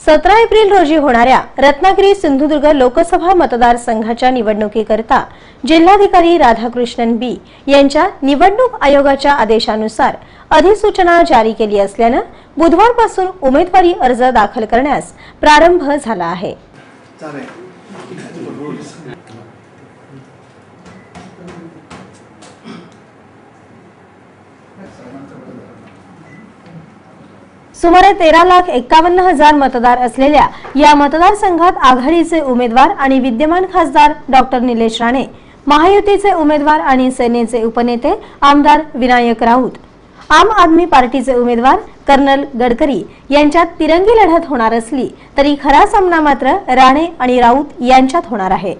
17 April रोजी होणाऱ्या रत्नागिरी सिंधुदुर्ग लोकसभा मतदारसंघाच्या निवडणुकीकरता जिल्हाधिकारी राधाकृष्णन बी यांच्या निवडणूक आयोगाच्या आदेशानुसार अधिसूचना जारी केली असल्याने बुधवारपासून उमेदवारी अर्ज दाखल करण्यास प्रारंभ झाला आहे। सुमारे 13,51,000 मतदार असलेल्या या मतदारसंघात आघाडीचे उमेदवार आणि विद्यमान खासदार डॉक्टर निलेश राणे, महायुतीचे उमेदवार आणि सेनेचे उपनेते आमदार विनायक राऊत, आम आदमी पार्टीचे उमेदवार कर्नल गडकरी यांच्यात तिरंगी लढत होणार असली तरी खरा सामना मात्र राणे आणि राऊत यांच्यात होणार आहे।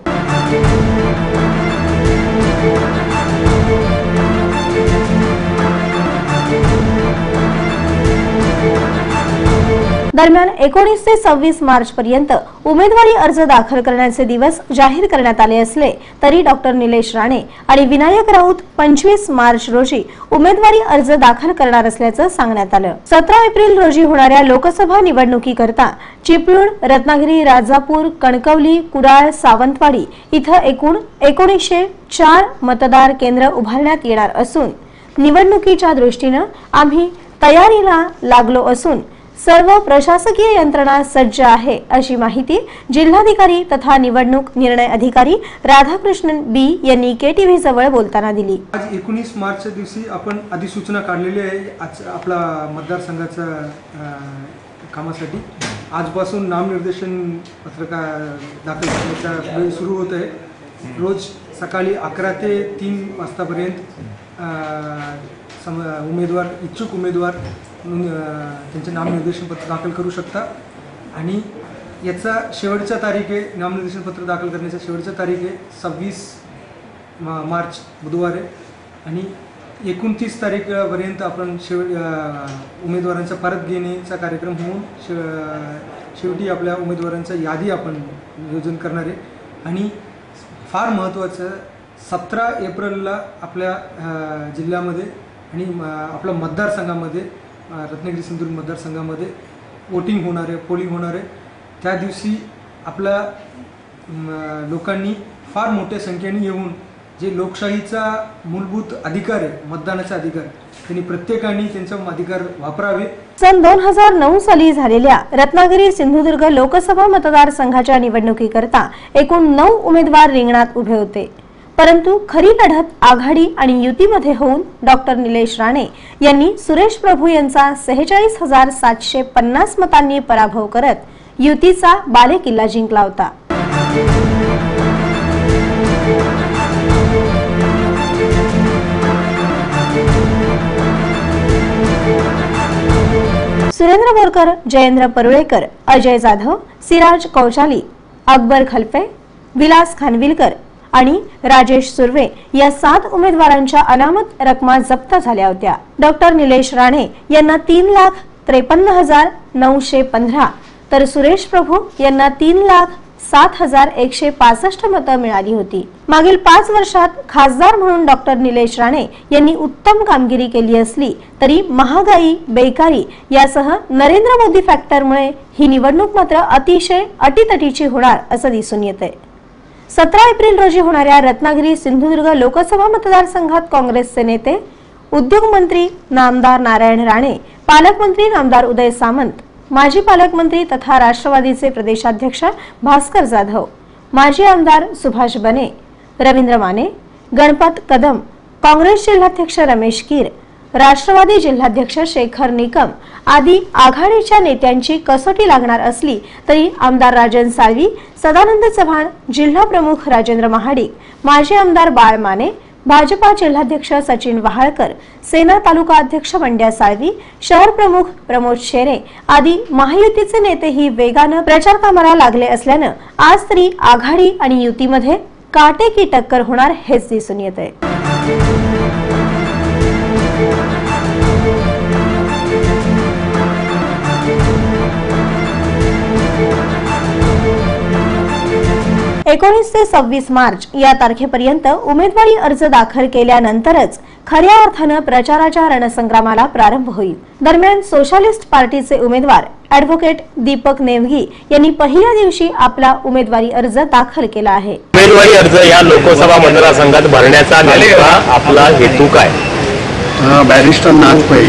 दरम्यान 19 ते 26 मार्च पर्यंत उमेदवारी अर्ज दाखल करण्याचे दिवस जाहीर करण्यात आले असले तरी डॉक्टर निलेश राणे आणि विनायक राऊत 25 मार्च रोजी उमेदवारी अर्ज दाखल करणार असल्याचं सांगण्यात आलं। 17 एप्रिल रोजी होणाऱ्या लोकसभा निवडणुकीकरता चिपळूण, रत्नागिरी, राजापूर, कणकवली, कुडाळ, सावंतवाडी इथं एकूण 1904 मतदार केंद्र उभारण्यात येणार असून निवडणुकीच्या दृष्टीने आम्ही तयारीला लागलो असून सर्व प्रशासकीय यंत्रणा सज्ज आहे अशी माहिती जिल्हाधिकारी तथा निवडणूक निर्णय अधिकारी राधाकृष्णन बी यांनी केटीव्ही जवळ बोलताना दिली। आज 19 मार्चच्या दिवशी आपण अधिसूचना काढलेली आहे आज आपला मतदारसंघाच्या कामासाठी। आजपासून नामनिर्देशन पत्रकार दाखल करण्याचा वेळ सुरू होत आहे। रोज सकाळी 11 ते 3 वाजतापर्यंत उमेदवार इच्छुक उमेदवार त्यांचे नामनिर्देशन पत्र दाखल करू शकता आणि याचा शेवटचा तारीख आहे, नामनिर्देशन पत्र दाखल करण्याचा शेवटचा तारीख आहे 26 मार्च बुधवार आहे आणि 29 तारीखपर्यंत आपण उमेदवारांचा परत घेण्याचा कार्यक्रम होऊन शेवटी आपल्या उमेदवारांचा यादी आपण नियोजन करणार आहे। आणि फार महत्त्वाचं 17 एप्रिलला आपल्या जिल्ह्यामध्ये आणि आपल्या मतदारसंघामध्ये रत्नागिरी सिंधुदुर्ग मतदारसंघामध्ये वोटिंग होणार आहे, पोलिंग होणार आहे। त्या दिवशी आपल्या लोकांनी फार मोठ्या संख्येने येऊन जे लोकशाहीचा मूलभूत अधिकार आहे, मतदानाचा अधिकार, त्यांनी प्रत्येकाने त्यांचा अधिकार वापरावे। सन 2009 साली झालेल्या रत्नागिरी सिंधुदुर्ग लोकसभा मतदारसंघाच्या निवडणुकीकरता एकूण 9 उमेदवार रिंगणात उभे होते, परंतु खरी लढत आघाडी आणि युतीमध्ये होऊन डॉक्टर निलेश राणे यांनी सुरेश प्रभू यांचा 46,750 मतांनी पराभव करत युतीचा बालेकिल्ला जिंकला होता। सुरेंद्र बोरकर, जयेंद्र परुळेकर, अजय जाधव, सिराज कौशाली, अकबर खलफे, विलास खानविलकर आणि राजेश सुर्वे या 7 उमेदवारांच्या अनामत रकमा जप्त झाल्या होत्या। डॉक्टर निलेश राणे यांना 3,53,915 तर सुरेश प्रभू यांना 3,07,165 मतं मिळाली होती। मागील 5 वर्षात खासदार म्हणून डॉक्टर निलेश राणे यांनी उत्तम कामगिरी केली असली तरी महागाई, बेकारी यासह नरेंद्र मोदी फॅक्टरमुळे ही निवडणूक मात्र अतिशय अटीतटीची होणार असं दिसून येते। 17 एप्रिल रोजी होणाऱ्या रत्नागिरी सिंधुदुर्ग लोकसभा मतदारसंघात काँग्रेसचे नेते, उद्योग मंत्री नामदार नारायण राणे, पालकमंत्री नामदार उदय सामंत, माजी पालकमंत्री तथा राष्ट्रवादीचे प्रदेशाध्यक्ष भास्कर जाधव, माजी आमदार सुभाष बने, रवींद्र माने, गणपत कदम, काँग्रेस जिल्हाध्यक्ष रमेश कीर, राष्ट्रवादी जिल्हाध्यक्ष शेखर निकम आदी आघाडीच्या नेत्यांची कसोटी लागणार असली तरी आमदार राजन साळवी, सदानंद चव्हाण, जिल्हा प्रमुख राजेंद्र महाडिक, माजी आमदार बाळ माने, भाजपा जिल्हाध्यक्ष सचिन वहाळकर, सेना तालुका अध्यक्ष वंड्या साळवी, शहर प्रमुख प्रमोद शेरे आदी महायुतीचे नेतेही वेगाने प्रचार कामाला लागले असल्याने आज तरी आघाडी आणि युतीमध्ये काटेकी टक्कर होणार हेच दिसून येते। 19 ते 26 मार्च या तारखेपर्यंत उमेदवारी अर्ज दाखल केल्यानंतरच खऱ्या अर्थानं प्रचाराच्या रणसंग्रामाला प्रारंभ होईल। दरम्यान सोशलिस्ट पार्टीचे उमेदवार ॲडव्होकेट दीपक नेवगी यांनी पहिल्या दिवशी आपला उमेदवारी अर्ज दाखल केला आहे। उमेदवारी अर्ज या लोकसभा मतदारसंघात भरण्याचा नेमका आपला हेतू काय? बॅरिस्टर नाथ पै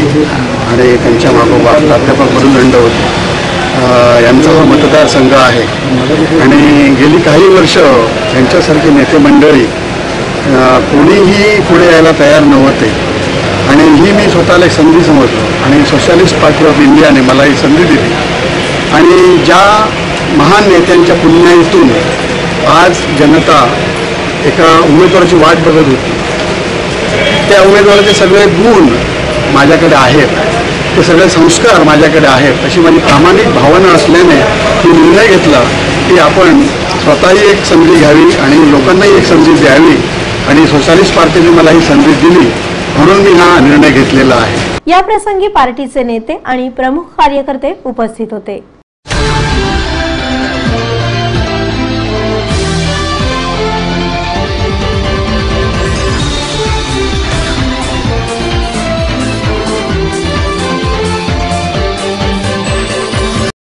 आणि त्यांच्या मागोबा प्राध्यापक मरुदंड होते यांचा हा मतदारसंघ आहे आणि गेली काही वर्ष त्यांच्यासारखे नेते मंडळी कोणीही पुढे यायला तयार नव्हते आणि ही मी स्वतःला एक संधी समजलो आणि सोशलिस्ट पार्टी ऑफ इंडियाने मला ही संधी दिली आणि ज्या महान नेत्यांच्या पुण्याईतून आज जनता एका उमेदवाराची वाट बघत होती, त्या उमेदवाराचे सगळे गुण माझ्याकडे आहेत, ते सगळे संस्कार माझ्याकडे आहेत, अशी माझी प्रामाणिक भावना असल्याने मी निर्णय घेतला की आपण स्वतःही एक संधी घ्यावी आणि लोकांनाही एक संधी द्यावी आणि सोशलिस्ट पार्टीने मला ही संधी दिली म्हणून मी हा निर्णय घेतलेला आहे। या प्रसंगी पार्टीचे नेते आणि प्रमुख कार्यकर्ते उपस्थित होते।